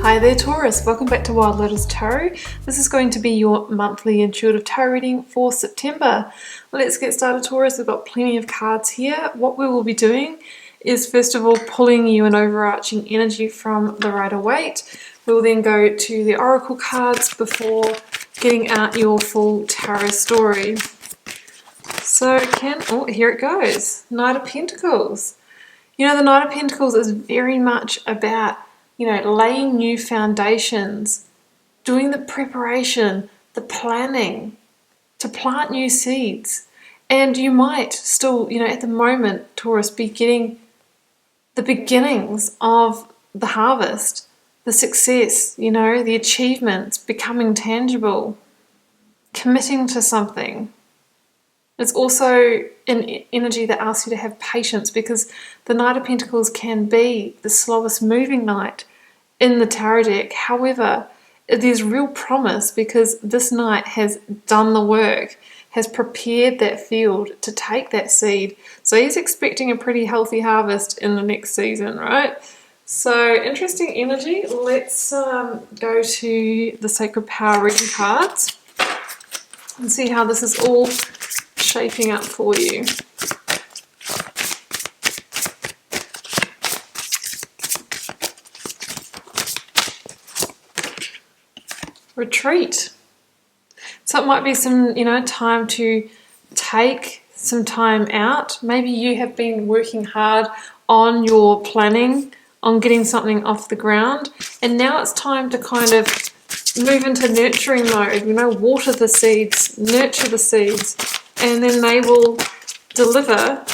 Hi there Taurus, welcome back to Wild Lotus Tarot. This is going to be your monthly intuitive tarot reading for September. Let's get started Taurus, we've got plenty of cards here. What we will be doing is first of all pulling you an overarching energy from the Rider-Waite. We will then go to the oracle cards before getting out your full tarot story. So here it goes, Knight of Pentacles. You know, the Knight of Pentacles is very much about laying new foundations, doing the preparation, the planning to plant new seeds. And you might still, at the moment, Taurus, be getting the beginnings of the harvest, the success, the achievements, becoming tangible, committing to something. It's also an energy that asks you to have patience, because the Knight of Pentacles can be the slowest moving knight in the tarot deck. However, there's real promise because this knight has done the work, has prepared that field to take that seed. So he's expecting a pretty healthy harvest in the next season, right? So interesting energy. Let's go to the Sacred Power reading cards and see how this is all shaping up for you. Retreat. So it might be some, time to take some time out. Maybe you have been working hard on your planning, on getting something off the ground, and now it's time to kind of move into nurturing mode, water the seeds, nurture the seeds, and then they will deliver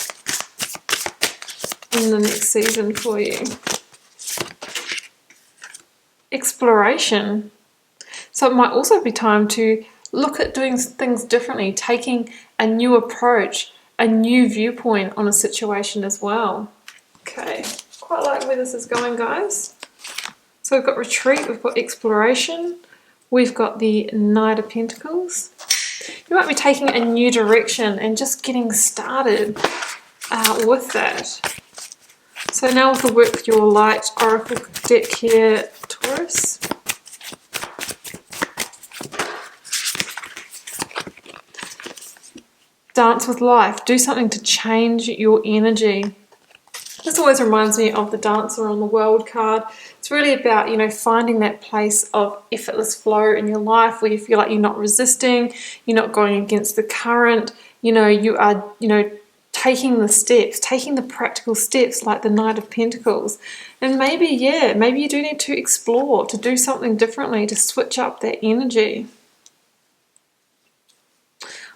in the next season for you. Exploration. So it might also be time to look at doing things differently, taking a new approach, a new viewpoint on a situation as well. Okay, quite like where this is going, guys. So we've got retreat, we've got exploration, we've got the Knight of Pentacles. You might be taking a new direction and just getting started with that. So now with the work with your light oracle deck here, Taurus. Dance with life. Do something to change your energy. This always reminds me of the Dancer on the World card. It's really about, finding that place of effortless flow in your life where you feel like you're not resisting, you're not going against the current, you are, taking the steps, taking the practical steps like the Knight of Pentacles. And maybe you do need to explore, to do something differently, to switch up that energy.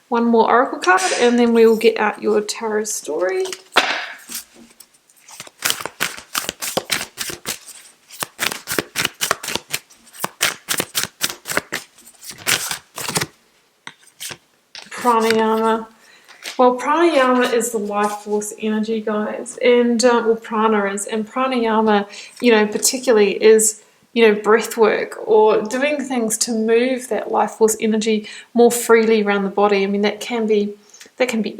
One more oracle card and then we will get out your tarot story. Pranayama. Well, pranayama is the life force energy, guys, and prana is, and pranayama, particularly is breath work or doing things to move that life force energy more freely around the body. I mean, that can be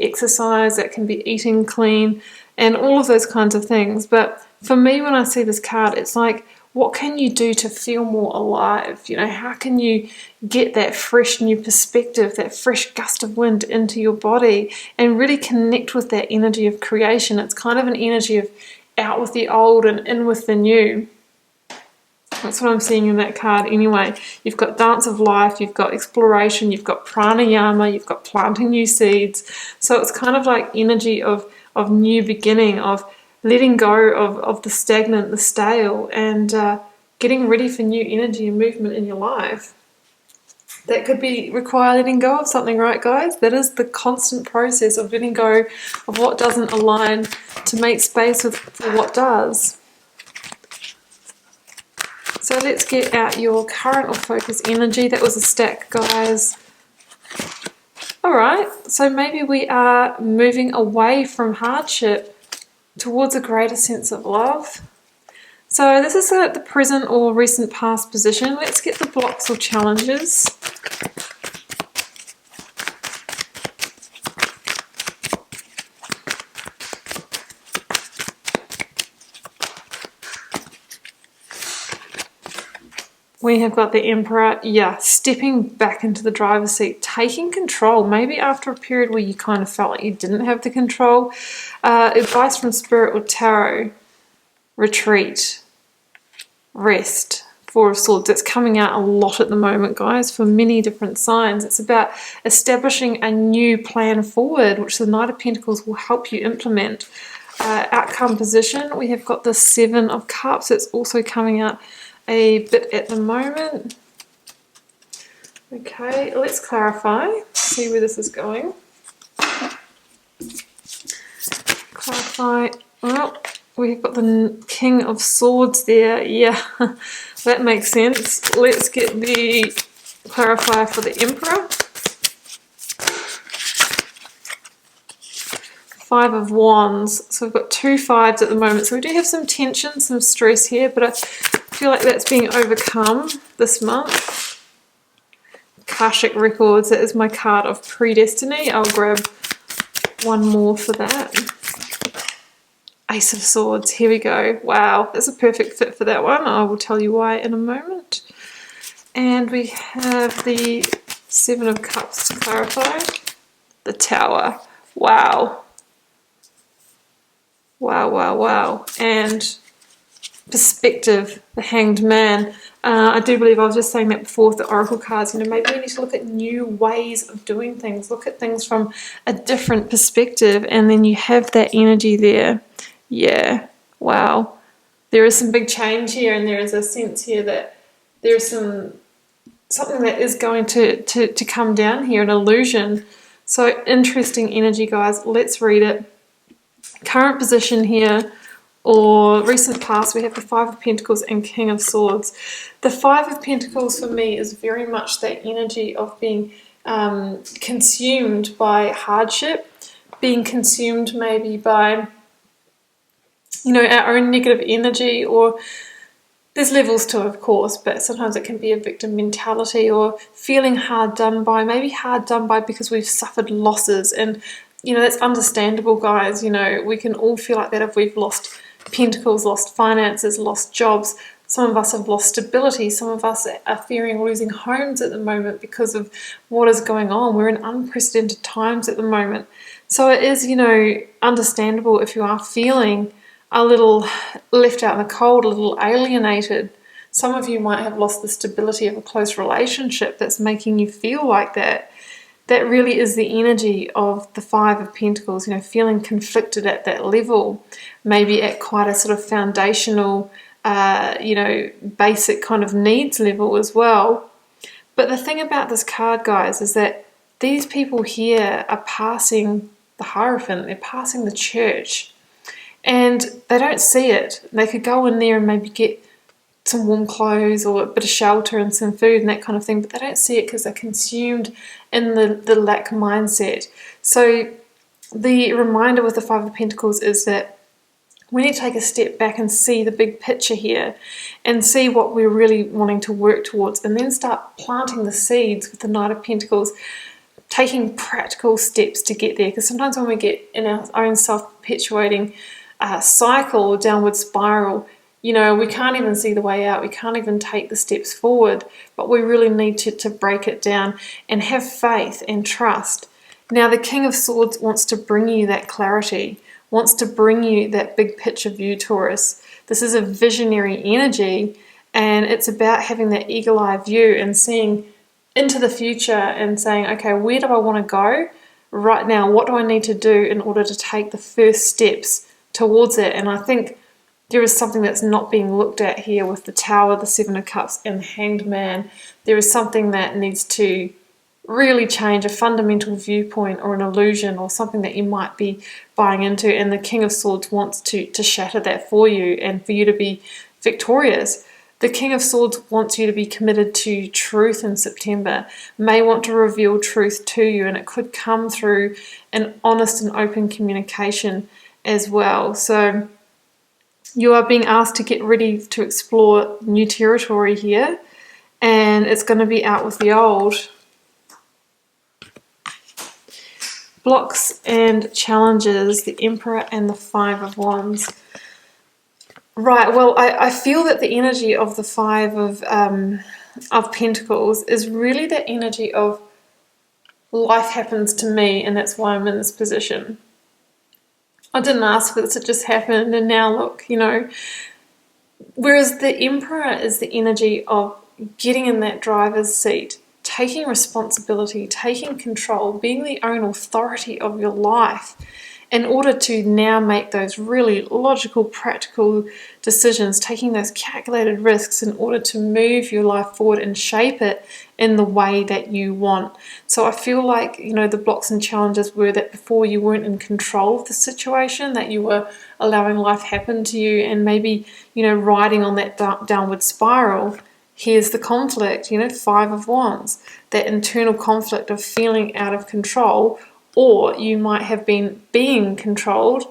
exercise, that can be eating clean, and all of those kinds of things. But for me, when I see this card, it's like, what can you do to feel more alive? How can you get that fresh new perspective, that fresh gust of wind into your body and really connect with that energy of creation? It's kind of an energy of out with the old and in with the new. That's what I'm seeing in that card anyway. You've got dance of life, you've got exploration, you've got pranayama, you've got planting new seeds. So it's kind of like energy of new beginning, of letting go of the stagnant, the stale, and getting ready for new energy and movement in your life. That could require letting go of something, right, guys? That is the constant process of letting go of what doesn't align to make space for what does. So let's get out your current or focus energy. That was a stack, guys. Alright, so maybe we are moving away from hardship towards a greater sense of love. So this is the present or recent past position. Let's get the blocks or challenges. We have got the Emperor, yeah, stepping back into the driver's seat, taking control, maybe after a period where you kind of felt like you didn't have the control. Advice from Spirit or Tarot: retreat, rest. Four of Swords. It's coming out a lot at the moment, guys, for many different signs. It's about establishing a new plan forward, which the Knight of Pentacles will help you implement. Outcome position, we have got the Seven of Cups. It's also coming out a bit at the moment. Okay, let's clarify, see where this is going. Clarify. Well, we've got the King of Swords there. Yeah, that makes sense. Let's get the clarifier for the Emperor. Five of Wands. So we've got 2 5s at the moment. So we do have some tension, some stress here, but I feel like that's being overcome this month. Akashic Records. That is my card of predestiny. I'll grab one more for that. Ace of Swords. Here we go. Wow, that's a perfect fit for that one. I will tell you why in a moment. And we have the Seven of Cups to clarify. The Tower. Wow. Wow, wow, wow. And perspective, the Hanged Man. I do believe I was just saying that before with the Oracle cards. You know, maybe we need to look at new ways of doing things. Look at things from a different perspective. And then you have that energy there. Yeah. Wow. There is some big change here, and there is a sense here that there's something that is going to come down here, an illusion. So interesting energy, guys. Let's read it. Current position here, or recent past, we have the Five of Pentacles and King of Swords. The Five of Pentacles for me is very much that energy of being consumed by hardship, being consumed maybe by, you know, our own negative energy, or there's levels to it, of course, but sometimes it can be a victim mentality, or feeling hard done by, maybe hard done by because we've suffered losses. And you know, that's understandable, guys. You know, we can all feel like that if we've lost pentacles, lost finances, lost jobs. Some of us have lost stability. Some of us are fearing losing homes at the moment because of what is going on. We're in unprecedented times at the moment. So it is, you know, understandable if you are feeling a little left out in the cold, a little alienated. Some of you might have lost the stability of a close relationship that's making you feel like that. That really is the energy of the Five of Pentacles, you know, feeling conflicted at that level, maybe at quite a sort of foundational, you know, basic kind of needs level as well. But the thing about this card, guys, is that these people here are passing the Hierophant, they're passing the church, and they don't see it. They could go in there and maybe get some warm clothes or a bit of shelter and some food and that kind of thing, but they don't see it because they're consumed in the lack mindset. So the reminder with the Five of Pentacles is that we need to take a step back and see the big picture here and see what we're really wanting to work towards, and then start planting the seeds with the Knight of Pentacles, taking practical steps to get there. Because sometimes when we get in our own self-perpetuating cycle or downward spiral, you know, we can't even see the way out. We can't even take the steps forward. But we really need to break it down and have faith and trust. Now, the King of Swords wants to bring you that clarity, wants to bring you that big picture view, Taurus. This is a visionary energy, and it's about having that eagle-eye view and seeing into the future and saying, okay, where do I want to go right now? What do I need to do in order to take the first steps towards it? And I think there is something that's not being looked at here with the Tower, the Seven of Cups, and the Hanged Man. There is something that needs to really change, a fundamental viewpoint or an illusion or something that you might be buying into, and the King of Swords wants to shatter that for you and for you to be victorious. The King of Swords wants you to be committed to truth in September, may want to reveal truth to you, and it could come through an honest and open communication as well. So you are being asked to get ready to explore new territory here, and it's going to be out with the old. Blocks and challenges, the Emperor and the Five of Wands. Right, well, I feel that the energy of the Five of Pentacles is really the energy of life happens to me and that's why I'm in this position. I didn't ask for this, it just happened, and now look, you know. Whereas the Emperor is the energy of getting in that driver's seat, taking responsibility, taking control, being the own authority of your life in order to now make those really logical, practical decisions, taking those calculated risks in order to move your life forward and shape it in the way that you want. So I feel like, you know, the blocks and challenges were that before you weren't in control of the situation, that you were allowing life happen to you and maybe, you know, riding on that downward spiral. Here's the conflict, you know, Five of Wands, that internal conflict of feeling out of control, or you might have been being controlled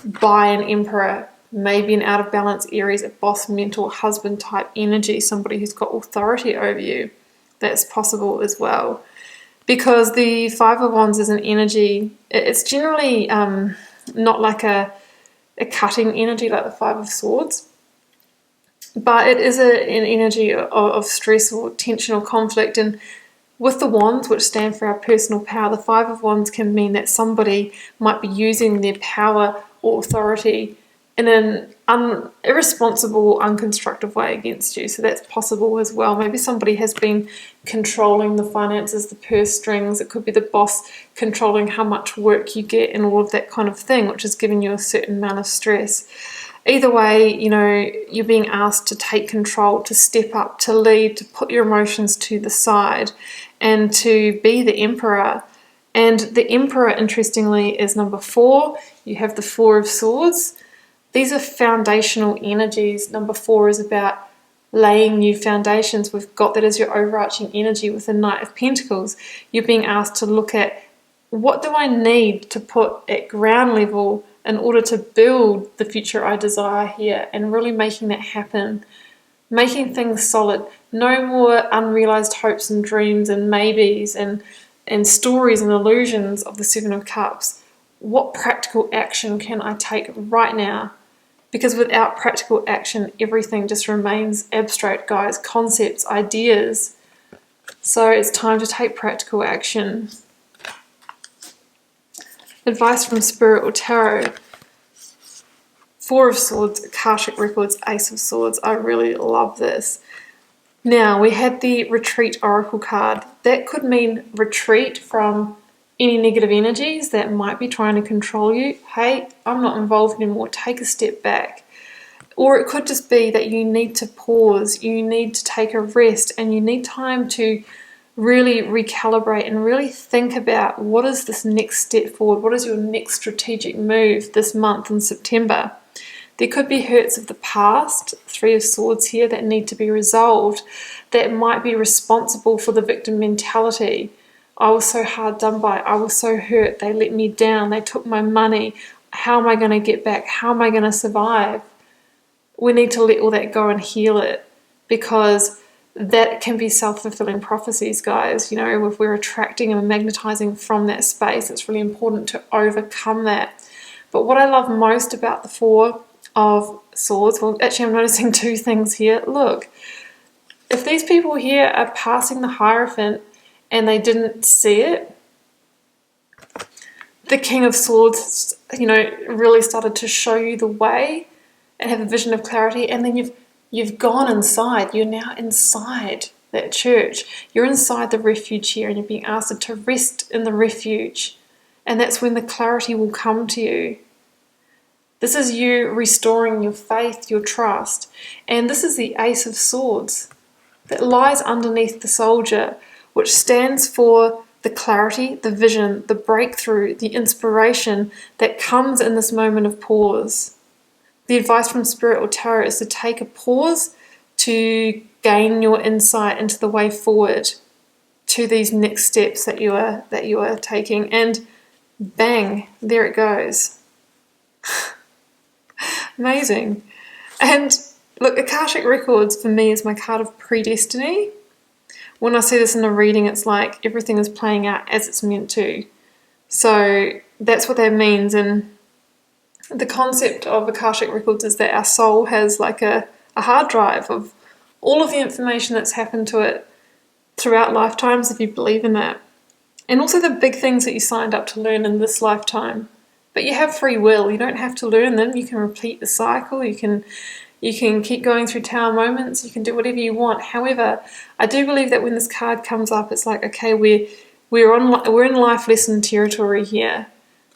by an Emperor, maybe an out of balance Aries, a boss, mentor, husband type energy, somebody who's got authority over you. That's possible as well. Because the Five of Wands is an energy, it's generally not like a cutting energy like the Five of Swords, but it is an energy of stress or tension or conflict. And with the wands, which stand for our personal power, the Five of Wands can mean that somebody might be using their power or authority in an irresponsible, unconstructive way against you. So that's possible as well. Maybe somebody has been controlling the finances, the purse strings. It could be the boss controlling how much work you get and all of that kind of thing, which is giving you a certain amount of stress. Either way, you know, you're being asked to take control, to step up, to lead, to put your emotions to the side, and to be the Emperor. And the Emperor, interestingly, is number 4. You have the Four of Swords. These are foundational energies. Number 4 is about laying new foundations. We've got that as your overarching energy with the Knight of Pentacles. You're being asked to look at, what do I need to put at ground level in order to build the future I desire here, and really making that happen, making things solid. No more unrealized hopes and dreams and maybes and stories and illusions of the Seven of Cups. What practical action can I take right now? Because without practical action, everything just remains abstract, guys, concepts, ideas. So it's time to take practical action. Advice from Spirit or Tarot. Four of Swords, Akashic Records, Ace of Swords. I really love this. Now, we had the Retreat Oracle card. That could mean retreat from any negative energies that might be trying to control you. Hey, I'm not involved anymore. Take a step back. Or it could just be that you need to pause. You need to take a rest and you need time to really recalibrate and really think about, what is this next step forward? What is your next strategic move this month in September? There could be hurts of the past, Three of Swords here, that need to be resolved, that might be responsible for the victim mentality. I was so hard done by, I was so hurt, they let me down, they took my money, how am I going to get back, how am I going to survive? We need to let all that go and heal it, because that can be self-fulfilling prophecies, guys. You know, if we're attracting and magnetizing from that space, it's really important to overcome that. But what I love most about the Four of Swords, well, actually I'm noticing two things here. Look, if these people here are passing the Hierophant and they didn't see it, the King of Swords, you know, really started to show you the way and have a vision of clarity, and then you've gone inside. You're now inside that church. You're inside the refuge here, and you're being asked to rest in the refuge. And that's when the clarity will come to you. This is you restoring your faith, your trust. And this is the Ace of Swords that lies underneath the soldier, which stands for the clarity, the vision, the breakthrough, the inspiration that comes in this moment of pause. The advice from Spirit or Tarot is to take a pause to gain your insight into the way forward to these next steps that you are taking, and bang, there it goes. Amazing. And look, Akashic Records for me is my card of predestiny. When I see this in a reading, it's like everything is playing out as it's meant to. So that's what that means. And the concept of Akashic Records is that our soul has like a hard drive of all of the information that's happened to it throughout lifetimes, if you believe in that. And also the big things that you signed up to learn in this lifetime. But you have free will. You don't have to learn them. You can repeat the cycle. You can keep going through tower moments. You can do whatever you want. However, I do believe that when this card comes up, it's like, okay, we're in life lesson territory here.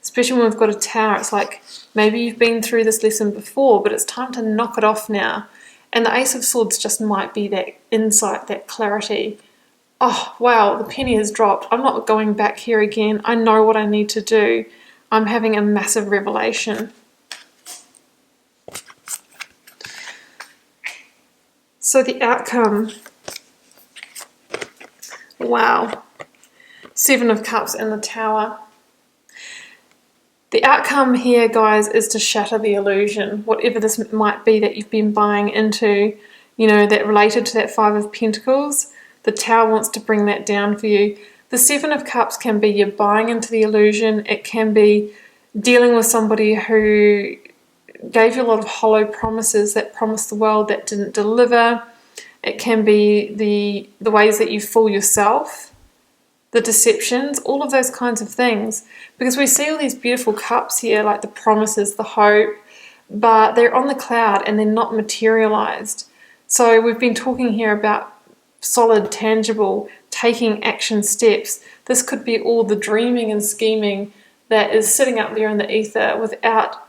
Especially when we've got a tower. It's like, maybe you've been through this lesson before, but it's time to knock it off now. And the Ace of Swords just might be that insight, that clarity. Oh, wow, the penny has dropped. I'm not going back here again. I know what I need to do. I'm having a massive revelation. So the outcome, wow, 7 of Cups and the Tower. The outcome here, guys, is to shatter the illusion, whatever this might be that you've been buying into, you know, that related to that 5 of Pentacles. The Tower wants to bring that down for you. The 7 of Cups can be you buying into the illusion. It can be dealing with somebody who gave you a lot of hollow promises, that promised the world that didn't deliver. It can be the ways that you fool yourself, the deceptions, all of those kinds of things. Because we see all these beautiful cups here, like the promises, the hope, but they're on the cloud and they're not materialized. So we've been talking here about solid, tangible, taking action steps. This could be all the dreaming and scheming that is sitting up there in the ether without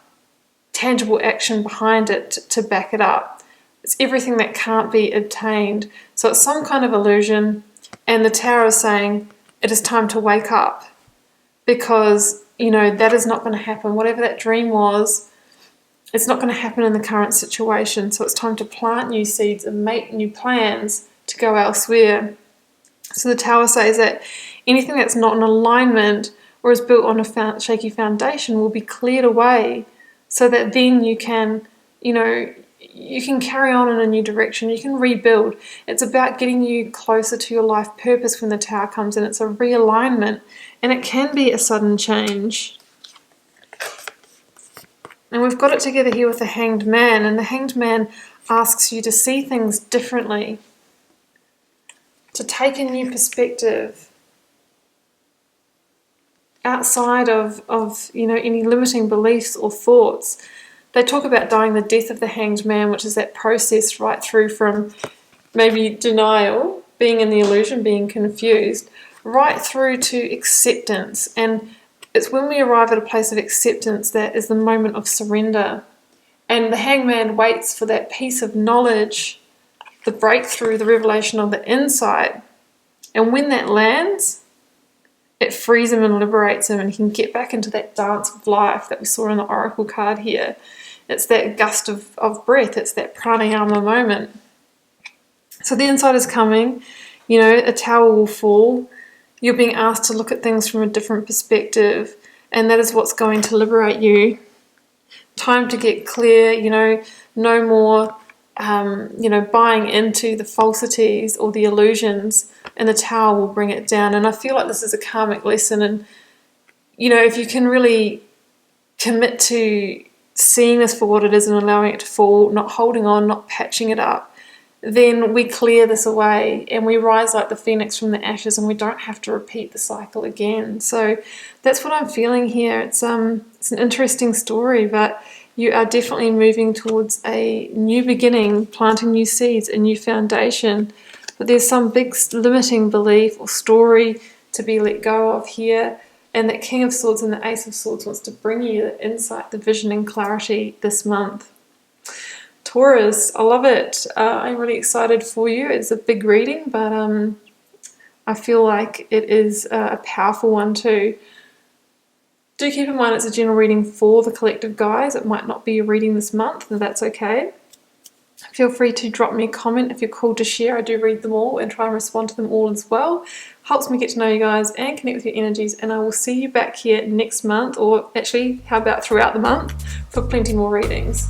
tangible action behind it to back it up. It's everything that can't be obtained. So it's some kind of illusion, and the Tower is saying it is time to wake up, because, you know, that is not going to happen. Whatever that dream was, it's not going to happen in the current situation. So it's time to plant new seeds and make new plans to go elsewhere. So the Tower says that anything that's not in alignment or is built on a shaky foundation will be cleared away, so that then you can, you know, you can carry on in a new direction. You can rebuild. It's about getting you closer to your life purpose when the Tower comes in. It's a realignment, and it can be a sudden change. And we've got it together here with the Hanged Man, and the Hanged Man asks you to see things differently, to take a new perspective outside of you know, any limiting beliefs or thoughts. They talk about dying the death of the Hanged Man, which is that process right through from maybe denial, being in the illusion, being confused, right through to acceptance. And it's when we arrive at a place of acceptance that is the moment of surrender. And the Hanged Man waits for that piece of knowledge, the breakthrough, the revelation of the insight. And when that lands, it frees him and liberates him, and he can get back into that dance of life that we saw in the Oracle card here. It's that gust of breath. It's that pranayama moment. So the insight is coming. You know, a tower will fall. You're being asked to look at things from a different perspective, and that is what's going to liberate you. Time to get clear, you know, no more you know, buying into the falsities or the illusions, and the Tower will bring it down. And I feel like this is a karmic lesson, and, you know, if you can really commit to seeing this for what it is and allowing it to fall, not holding on, not patching it up, then we clear this away and we rise like the phoenix from the ashes, and we don't have to repeat the cycle again. So that's what I'm feeling here. It's an interesting story, but you are definitely moving towards a new beginning, planting new seeds, a new foundation. But there's some big limiting belief or story to be let go of here. And that King of Swords and the Ace of Swords wants to bring you the insight, the vision and clarity this month. Taurus, I love it. I'm really excited for you. It's a big reading, but I feel like it is a powerful one too. Do keep in mind it's a general reading for the collective, guys. It might not be a reading this month, and that's okay. Feel free to drop me a comment if you're called to share. I do read them all and try and respond to them all as well. Helps me get to know you guys and connect with your energies, and I will see you back here next month, or actually, how about throughout the month, for plenty more readings.